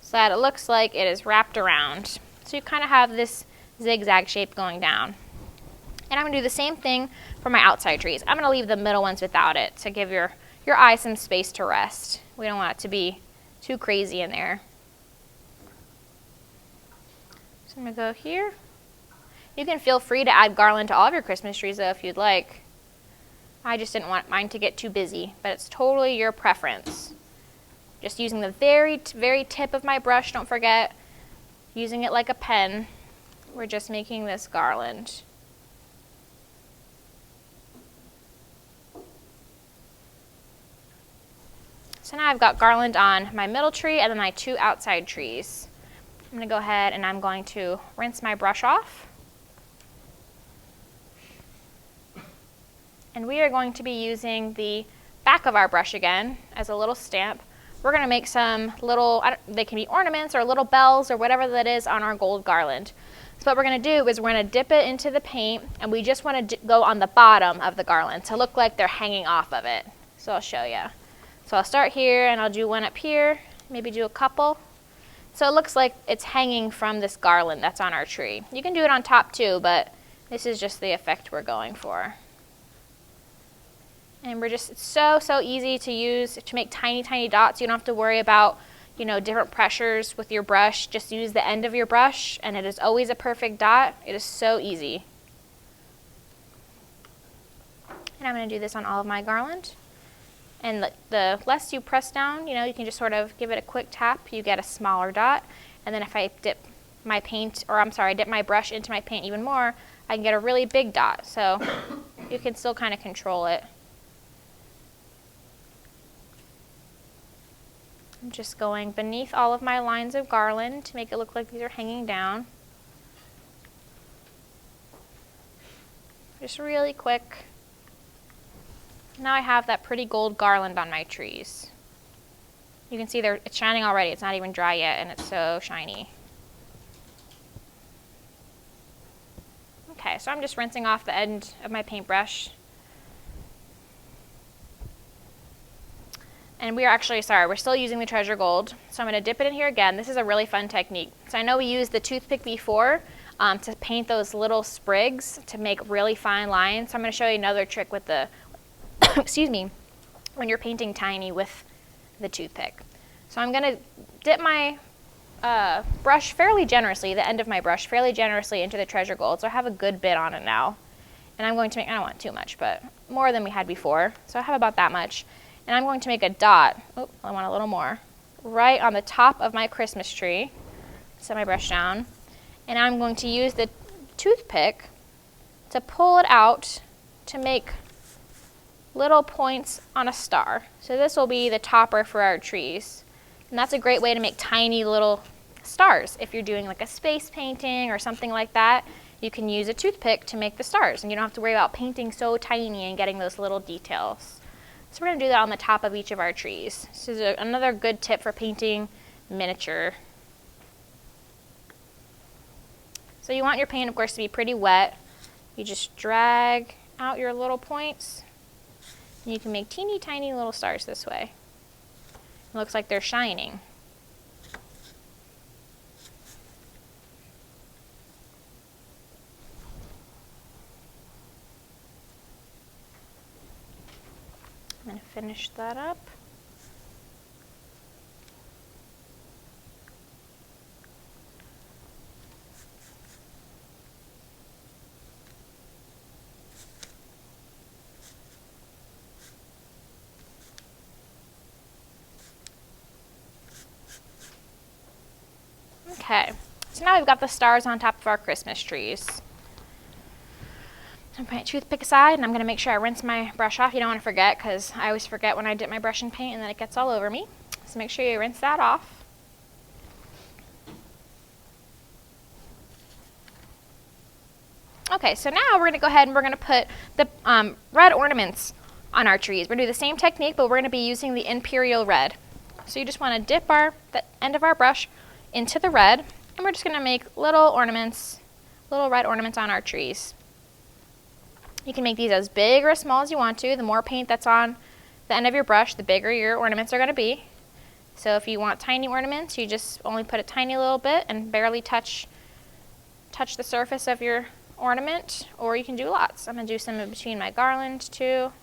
B: so that it looks like it is wrapped around. So you kind of have this zigzag shape going down. And I'm going to do the same thing for my outside trees. I'm going to leave the middle ones without it to give your eye some space to rest. We don't want it to be too crazy in there. So I'm going to go here. You can feel free to add garland to all of your Christmas trees though if you'd like. I just didn't want mine to get too busy, but it's totally your preference. Just using the very, very tip of my brush, don't forget, using it like a pen. We're just making this garland. So now I've got garland on my middle tree and then my 2 outside trees. I'm going to go ahead and I'm going to rinse my brush off. And we are going to be using the back of our brush again as a little stamp. We're going to make some little, they can be ornaments or little bells or whatever that is on our gold garland. So what we're going to do is we're going to dip it into the paint, and we just want to go on the bottom of the garland to look like they're hanging off of it. So I'll show you. So I'll start here and I'll do one up here, maybe do a couple. So it looks like it's hanging from this garland that's on our tree. You can do it on top too, but this is just the effect we're going for. And it's so easy to use to make tiny, tiny dots. You don't have to worry about, different pressures with your brush. Just use the end of your brush, and it is always a perfect dot. It is so easy. And I'm going to do this on all of my garland. And the less you press down, you can just sort of give it a quick tap. You get a smaller dot. And then if I dip my brush into my paint even more, I can get a really big dot. So you can still kind of control it. I'm just going beneath all of my lines of garland to make it look like these are hanging down. Just really quick. Now I have that pretty gold garland on my trees. You can see it's shining already. It's not even dry yet, and it's so shiny. Okay, so I'm just rinsing off the end of my paintbrush. And we are actually, sorry, we're still using the treasure gold. So I'm going to dip it in here again. This is a really fun technique. So I know we used the toothpick before to paint those little sprigs to make really fine lines. So I'm going to show you another trick with the, excuse me, when you're painting tiny with the toothpick. So I'm going to dip my brush fairly generously, the end of my brush fairly generously into the treasure gold. So I have a good bit on it now. And I'm going to make, I don't want too much, but more than we had before. So I have about that much. And I'm going to make a dot, oh, I want a little more, right on the top of my Christmas tree. Set my brush down. And I'm going to use the toothpick to pull it out to make little points on a star. So this will be the topper for our trees. And that's a great way to make tiny little stars. If you're doing like a space painting or something like that, you can use a toothpick to make the stars. And you don't have to worry about painting so tiny and getting those little details. So we're going to do that on the top of each of our trees. This is another good tip for painting miniature. So you want your paint, of course, to be pretty wet. You just drag out your little points. And you can make teeny tiny little stars this way. It looks like they're shining. I'm going to finish that up. Okay, so now we've got the stars on top of our Christmas trees. I'm putting a toothpick aside, and I'm going to make sure I rinse my brush off. You don't want to forget, because I always forget when I dip my brush in paint and then it gets all over me. So make sure you rinse that off. Okay, so now we're going to go ahead and we're going to put the red ornaments on our trees. We're going to do the same technique, but we're going to be using the Imperial Red. So you just want to dip the end of our brush into the red, and we're just going to make little ornaments, little red ornaments on our trees. You can make these as big or as small as you want to. The more paint that's on the end of your brush, the bigger your ornaments are going to be. So if you want tiny ornaments, you just only put a tiny little bit and barely touch the surface of your ornament, or you can do lots. I'm going to do some in between my garland too.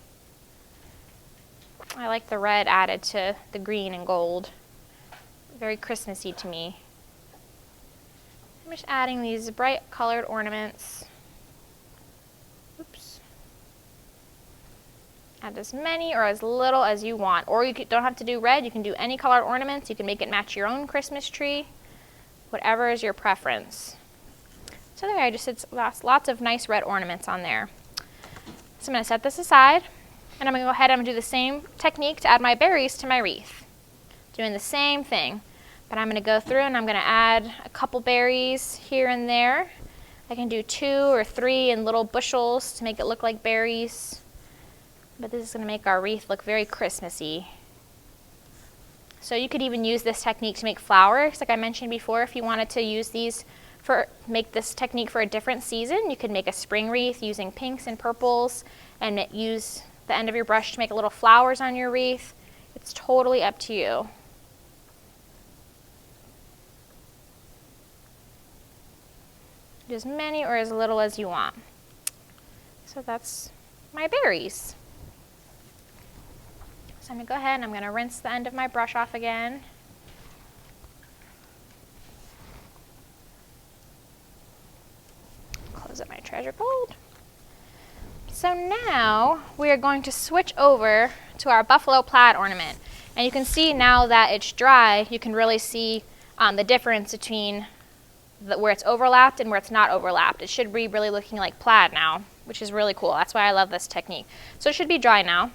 B: I like the red added to the green and gold. Very Christmassy to me. I'm just adding these bright colored ornaments. Oops. Add as many or as little as you want. Or you don't have to do red. You can do any colored ornaments. You can make it match your own Christmas tree. Whatever is your preference. So there, I just did lots of nice red ornaments on there. So I'm going to set this aside. And I'm going to go ahead and do the same technique to add my berries to my wreath. Doing the same thing. But I'm going to go through and I'm going to add a couple berries here and there. I can do 2 or 3 in little bushels to make it look like berries. But this is going to make our wreath look very Christmassy. So you could even use this technique to make flowers. Like I mentioned before, if you wanted to use these make this technique for a different season, you could make a spring wreath using pinks and purples and use the end of your brush to make little flowers on your wreath. It's totally up to you. Do as many or as little as you want. So that's my berries. So I'm going to go ahead and I'm going to rinse the end of my brush off again. Close up my treasure gold. So now we are going to switch over to our buffalo plaid ornament. And you can see now that it's dry, you can really see the difference between where it's overlapped and where it's not overlapped. It should be really looking like plaid now, which is really cool. That's why I love this technique. So it should be dry now.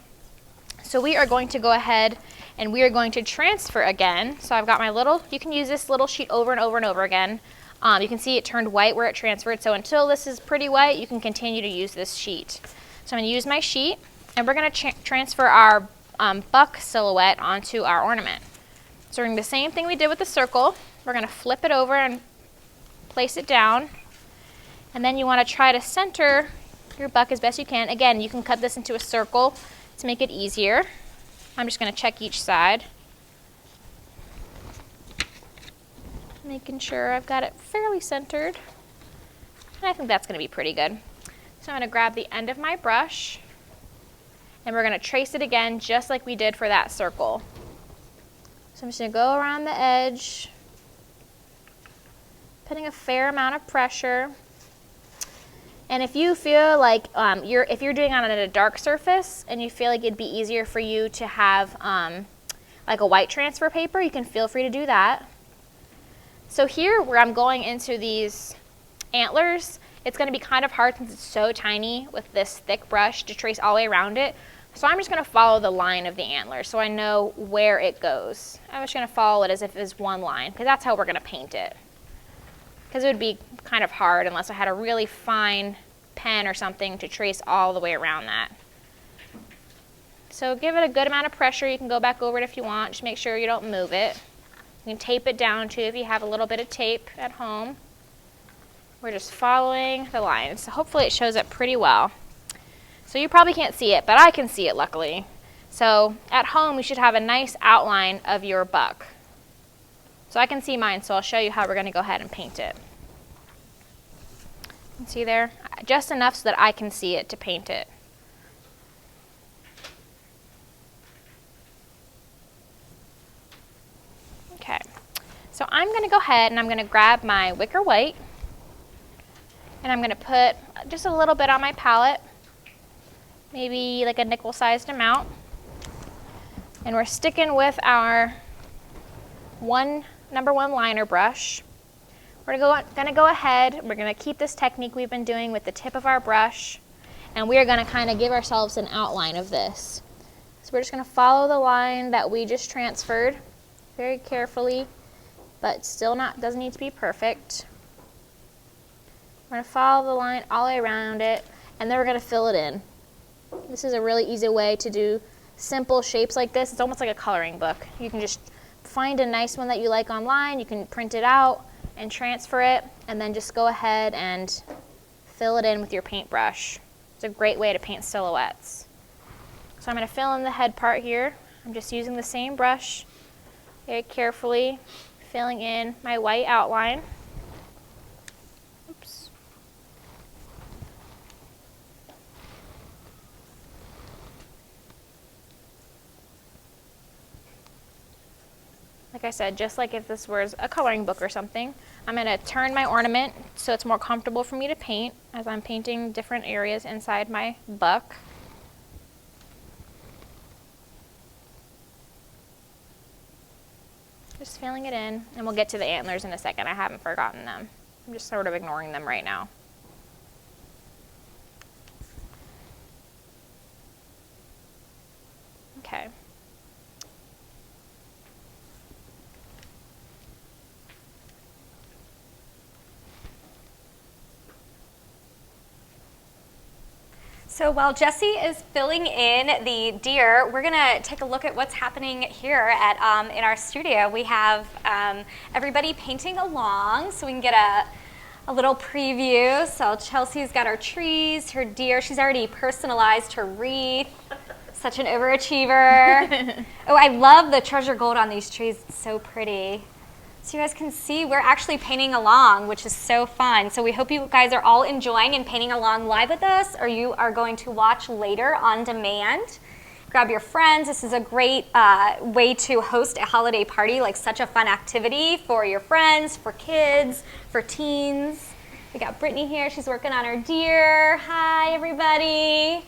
B: So we are going to go ahead And we are going to transfer again. So I've got my little, you can use this little sheet over and over and over again. You can see it turned white where it transferred. So until this is pretty white, you can continue to use this sheet. So I'm going to use my sheet, and we're going to transfer our buck silhouette onto our ornament. So we're doing the same thing we did with the circle. We're going to flip it over and place it down. And then you want to try to center your buck as best you can. Again, you can cut this into a circle to make it easier. I'm just going to check each side, making sure I've got it fairly centered. And I think that's going to be pretty good. So I'm going to grab the end of my brush, and we're going to trace it again just like we did for that circle. So I'm just going to go around the edge, putting a fair amount of pressure. And if you feel like if you're doing it on a dark surface and you feel like it'd be easier for you to have like a white transfer paper, you can feel free to do that. So here where I'm going into these antlers, it's going to be kind of hard since it's so tiny with this thick brush to trace all the way around it. So I'm just going to follow the line of the antler so I know where it goes. I'm just going to follow it as if it's one line, because that's how we're going to paint it. Because it would be kind of hard unless I had a really fine pen or something to trace all the way around that. So give it a good amount of pressure. You can go back over it if you want. Just make sure you don't move it. You can tape it down too if you have a little bit of tape at home. We're just following the line. So hopefully it shows up pretty well. So you probably can't see it, but I can see it luckily. So at home you should have a nice outline of your buck. So I can see mine, so I'll show you how we're going to go ahead and paint it. You can see there? Just enough so that I can see it to paint it. Okay, so I'm going to go ahead and I'm going to grab my wicker white, and I'm going to put just a little bit on my palette, maybe like a nickel-sized amount. And we're sticking with our number one liner brush. We're going to go ahead, we're going to keep this technique we've been doing with the tip of our brush, and we are going to kind of give ourselves an outline of this. So we're just going to follow the line that we just transferred very carefully, but still doesn't need to be perfect. We're going to follow the line all the way around it, and then we're going to fill it in. This is a really easy way to do simple shapes like this. It's almost like a coloring book. You can just find a nice one that you like online, you can print it out and transfer it, and then just go ahead and fill it in with your paintbrush. It's a great way to paint silhouettes. So I'm going to fill in the head part here. I'm just using the same brush, very carefully filling in my white outline. Oops. Like I said, just like if this was a coloring book or something, I'm going to turn my ornament so it's more comfortable for me to paint as I'm painting different areas inside my buck. Just filling it in, and we'll get to the antlers in a second. I haven't forgotten them. I'm just sort of ignoring them right now. Okay.
A: So while Jessie is filling in the deer, we're gonna take a look at what's happening here at in our studio. We have everybody painting along, so we can get a little preview. So Chelsea's got her trees, her deer. She's already personalized her wreath. Such an overachiever. Oh, I love the treasure gold on these trees. It's so pretty. So you guys can see we're actually painting along, which is so fun. So we hope you guys are all enjoying and painting along live with us, or you are going to watch later on demand. Grab your friends. This is a great way to host a holiday party, like such a fun activity for your friends, for kids, for teens. We got Brittany here. She's working on her deer. Hi, everybody.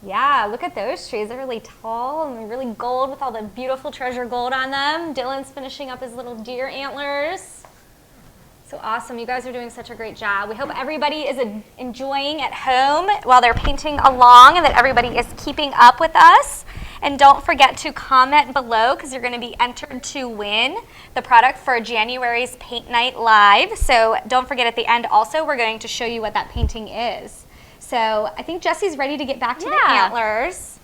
A: Yeah, look at those trees. They're really tall and really gold with all the beautiful treasure gold on them. Dylan's finishing up his little deer antlers. So awesome. You guys are doing such a great job. We hope everybody is enjoying at home while they're painting along, and that everybody is keeping up with us. And don't forget to comment below because you're going to be entered to win the product for January's Paint Night Live. So don't forget at the end also we're going to show you what that painting is. So I think Jesse's ready to get back to the antlers.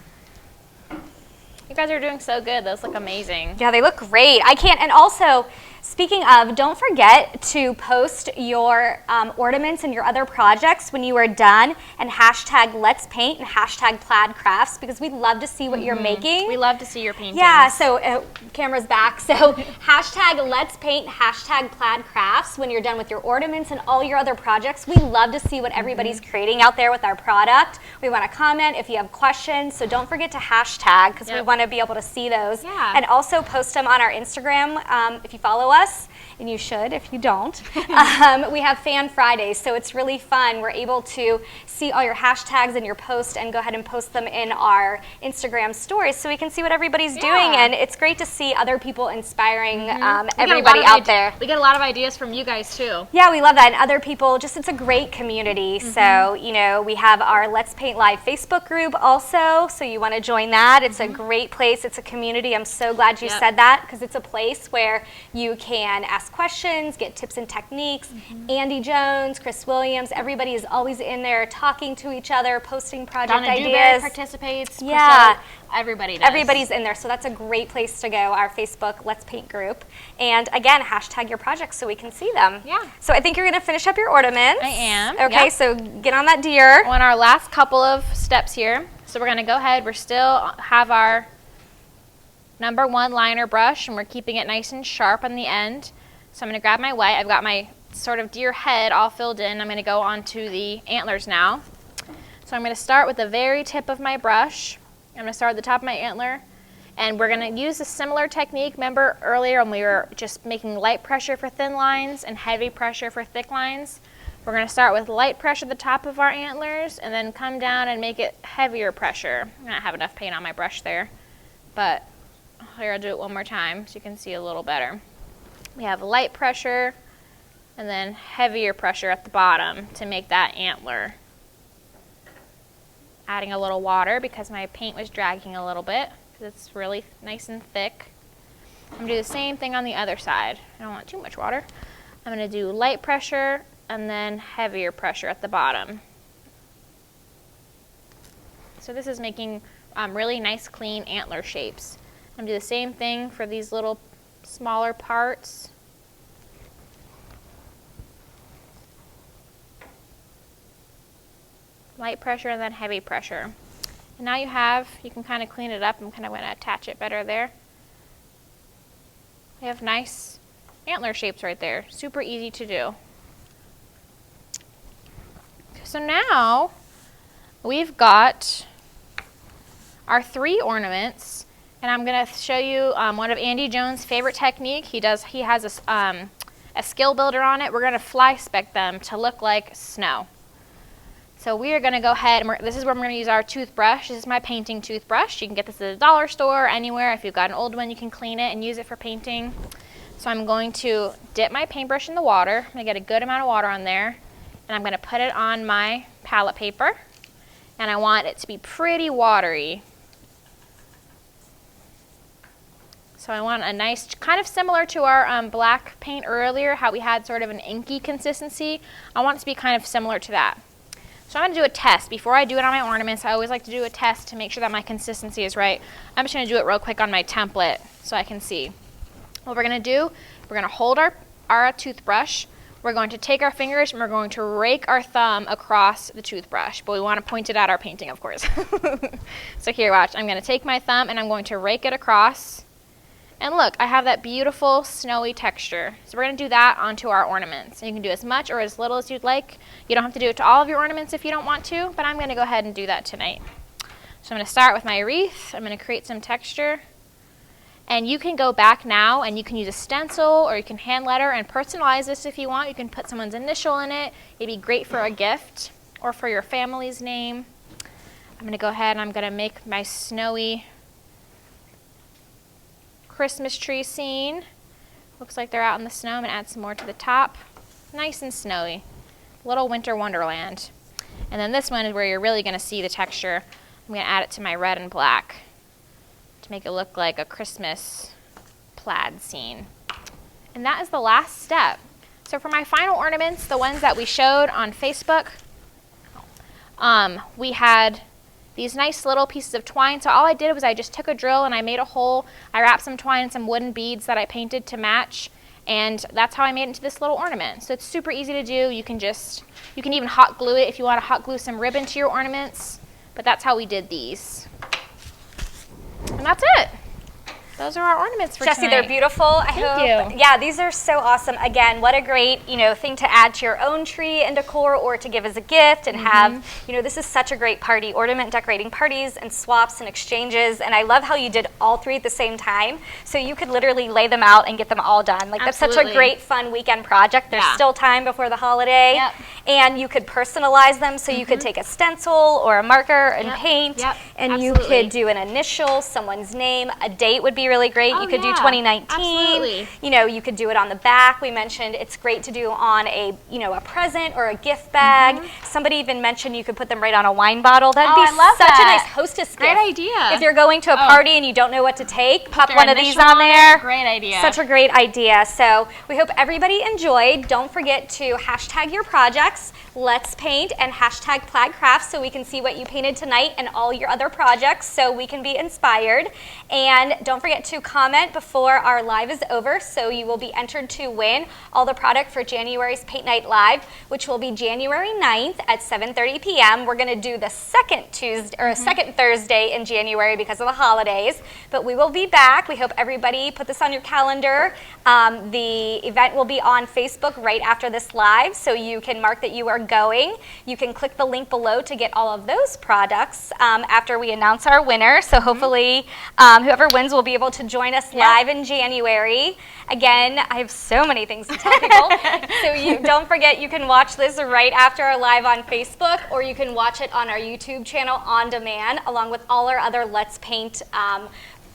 B: You guys are doing so good. Those look amazing.
A: Yeah, they look great. I can't, and also, speaking of, don't forget to post your ornaments and your other projects when you are done, and hashtag Let's Paint and hashtag Plaid Crafts, because we'd love to see what you're making.
B: We love to see your paintings.
A: Yeah, so camera's back. So hashtag Let's Paint, hashtag Plaid Crafts when you're done with your ornaments and all your other projects. We love to see what everybody's creating out there with our product. We want to comment if you have questions, so don't forget to hashtag because we want to be able to see those.
B: Yeah.
A: And also post them on our Instagram if you follow us, and you should if you don't. We have Fan Fridays, so it's really fun. We're able to see all your hashtags and your posts and go ahead and post them in our Instagram stories so we can see what everybody's doing, and it's great to see other people inspiring everybody out there.
B: We get a lot of ideas from you guys too.
A: Yeah, we love that, and other people, just it's a great community. So, you know, we have our Let's Paint Live Facebook group also, so you want to join that. It's a great place. It's a community. I'm so glad you said that because it's a place where you can ask questions, get tips and techniques. Andy Jones, Chris Williams, everybody is always in there talking to each other, posting project ideas.
B: Participates.
A: Yeah.
B: Everybody does.
A: Everybody's in there, so that's a great place to go, our Facebook Let's Paint group. And again, hashtag your projects so we can see them.
B: Yeah.
A: So I think you're going to finish up your ornaments.
B: I am.
A: Okay, so get on that deer.
B: On our last couple of steps here. So we're going to go ahead. We're still have our #1 liner brush, and we're keeping it nice and sharp on the end. So I'm going to grab my white. I've got my sort of deer head all filled in. I'm going to go on to the antlers now. So I'm going to start with the very tip of my brush. I'm going to start at the top of my antler, and we're going to use a similar technique. Remember earlier when we were just making light pressure for thin lines and heavy pressure for thick lines? We're going to start with light pressure at the top of our antlers and then come down and make it heavier pressure. I don't have enough paint on my brush there, but here I'll do it one more time so you can see a little better. We have light pressure and then heavier pressure at the bottom to make that antler. Adding a little water because my paint was dragging a little bit because it's really nice and thick. I'm going to do the same thing on the other side. I don't want too much water. I'm going to do light pressure and then heavier pressure at the bottom. So this is making really nice clean antler shapes. I'm going to do the same thing for these little smaller parts. Light pressure and then heavy pressure. And now you can kind of clean it up. I'm kind of going to attach it better there. We have nice antler shapes right there. Super easy to do. So now we've got our 3 ornaments, and I'm going to show you one of Andy Jones' favorite technique. He has a skill builder on it. We're going to fly speck them to look like snow. So we are going to go ahead, and this is where I'm going to use our toothbrush. This is my painting toothbrush. You can get this at a dollar store or anywhere. If you've got an old one, you can clean it and use it for painting. So I'm going to dip my paintbrush in the water. I'm going to get a good amount of water on there, and I'm going to put it on my palette paper. And I want it to be pretty watery. So I want a nice, kind of similar to our black paint earlier, how we had sort of an inky consistency. I want it to be kind of similar to that. So I'm going to do a test. Before I do it on my ornaments, I always like to do a test to make sure that my consistency is right. I'm just going to do it real quick on my template so I can see. What we're going to do, we're going to hold our toothbrush. We're going to take our fingers and we're going to rake our thumb across the toothbrush, but we want to point it at our painting, of course. So here, watch. I'm going to take my thumb and I'm going to rake it across. And look, I have that beautiful snowy texture. So we're going to do that onto our ornaments. And you can do as much or as little as you'd like. You don't have to do it to all of your ornaments if you don't want to, but I'm going to go ahead and do that tonight. So I'm going to start with my wreath. I'm going to create some texture. And you can go back now and you can use a stencil or you can hand letter and personalize this if you want. You can put someone's initial in it. It'd be great for a gift or for your family's name. I'm going to go ahead and I'm going to make my snowy Christmas tree scene. Looks like they're out in the snow. I'm going to add some more to the top. Nice and snowy. Little winter wonderland. And then this one is where you're really going to see the texture. I'm going to add it to my red and black. to make it look like a Christmas plaid scene. And that is the last step. So for my final ornaments, the ones that we showed on Facebook, we had these nice little pieces of twine. So all I did was I just took a drill and I made a hole. I wrapped some twine and some wooden beads that I painted to match. And that's how I made it into this little ornament. So it's super easy to do. You can even hot glue it if you want to hot glue some ribbon to your ornaments. But that's how we did these. And that's it. Those are our ornaments for
A: Jessie,
B: tonight.
A: they're beautiful.
B: Thank you.
A: Yeah, these are so awesome. Again, what a great, thing to add to your own tree and decor or to give as a gift and have, this is such a great party, ornament decorating parties and swaps and exchanges. And I love how you did all three at the same time. So you could literally lay them out and get them all done. Like that's such a great fun weekend project. There's still time before the holiday.
B: Yep.
A: And you could personalize them. So you could take a stencil or a marker and paint.
B: Yep.
A: And you could do an initial, someone's name, a date would be really great. You could do 2019.
B: Absolutely.
A: You could do it on the back. We mentioned it's great to do on a present or a gift bag. Somebody even mentioned you could put them right on a wine bottle. That'd be such a nice hostess gift.
B: Great idea.
A: If you're going to a party and you don't know what to take, pop one of these on there.
B: Great idea.
A: Such a great idea. So we hope everybody enjoyed. Don't forget to hashtag your projects, Let's Paint, and hashtag Plaid Crafts so we can see what you painted tonight and all your other projects so we can be inspired. And don't forget to comment before our live is over so you will be entered to win all the product for January's Paint Night Live, which will be January 9th at 7:30 p.m. We're going to do the second Thursday in January because of the holidays, but we will be back. We hope everybody put this on your calendar. The event will be on Facebook right after this live, so you can mark that you are going. You can click the link below to get all of those products after we announce our winner. So hopefully whoever wins will be able to join us live in January. Again, I have so many things to tell people. So you don't forget you can watch this right after our live on Facebook, or you can watch it on our YouTube channel on demand along with all our other Let's Paint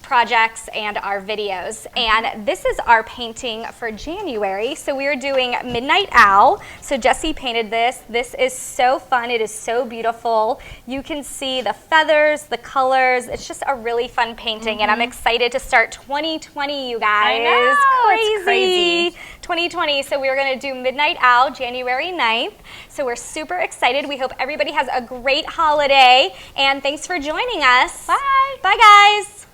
A: projects and our videos. And this is our painting for January. So we are doing Midnight Owl. So Jessie painted this. This is so fun. It is so beautiful. You can see the feathers, the colors. It's just a really fun painting. And I'm excited to start 2020, you guys.
B: I know.
A: It's
B: crazy.
A: 2020. So we're going to do Midnight Owl January 9th. So we're super excited. We hope everybody has a great holiday. And thanks for joining us.
B: Bye.
A: Bye, guys.